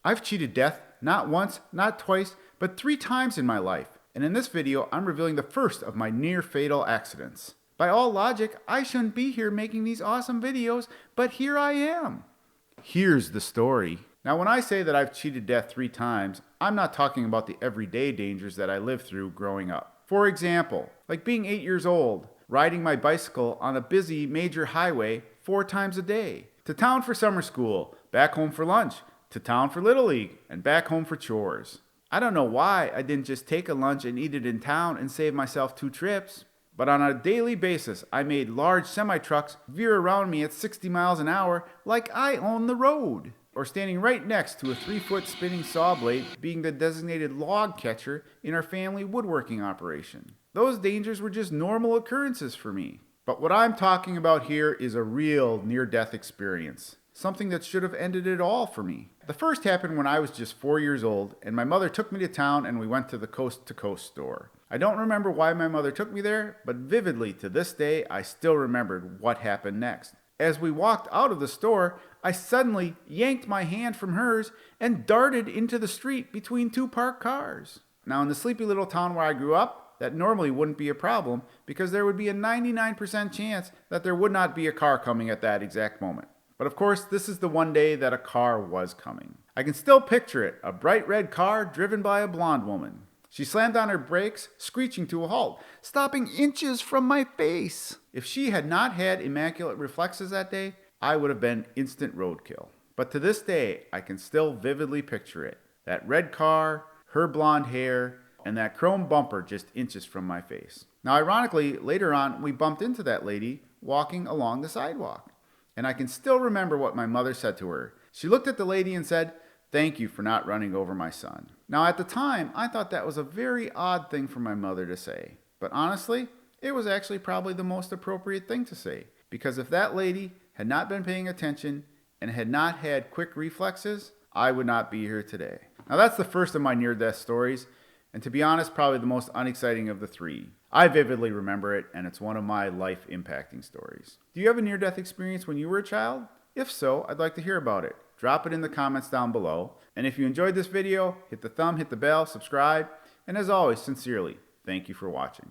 I've cheated death not once, not twice, but 3 times in my life. And in this video, I'm revealing the first of my near-fatal accidents. By all logic, I shouldn't be here making these awesome videos, but here I am. Here's the story. Now, when I say that I've cheated death 3 times, I'm not talking about the everyday dangers that I lived through growing up. For example, like being 8 years old, riding my bicycle on a busy major highway 4 times a day, to town for summer school, back home for lunch, to town for Little League, and back home for chores. I don't know why I didn't just take a lunch and eat it in town and save myself 2 trips. But on a daily basis, I made large semi-trucks veer around me at 60 miles an hour like I own the road. Or standing right next to a 3-foot spinning saw blade being the designated log catcher in our family woodworking operation. Those dangers were just normal occurrences for me. But what I'm talking about here is a real near-death experience. Something that should have ended it all for me. The first happened when I was just 4 years old, and my mother took me to town and we went to the Coast to Coast store. I don't remember why my mother took me there, but vividly to this day, I still remembered what happened next. As we walked out of the store, I suddenly yanked my hand from hers and darted into the street between 2 parked cars. Now, in the sleepy little town where I grew up, that normally wouldn't be a problem because there would be a 99% chance that there would not be a car coming at that exact moment. But of course, this is the one day that a car was coming. I can still picture it, a bright red car driven by a blonde woman. She slammed on her brakes, screeching to a halt, stopping inches from my face. If she had not had immaculate reflexes that day, I would have been instant roadkill. But to this day, I can still vividly picture it. That red car, her blonde hair, and that chrome bumper just inches from my face. Now, ironically, later on, we bumped into that lady walking along the sidewalk. And I can still remember what my mother said to her. She looked at the lady and said, "Thank you for not running over my son." Now, at the time, I thought that was a very odd thing for my mother to say. But honestly, it was actually probably the most appropriate thing to say. Because if that lady had not been paying attention and had not had quick reflexes, I would not be here today. Now, that's the first of my near-death stories. And to be honest, probably the most unexciting of the 3. I vividly remember it, and it's one of my life-impacting stories. Do you have a near-death experience when you were a child? If so, I'd like to hear about it. Drop it in the comments down below. And if you enjoyed this video, hit the thumb, hit the bell, subscribe, and as always, sincerely, thank you for watching.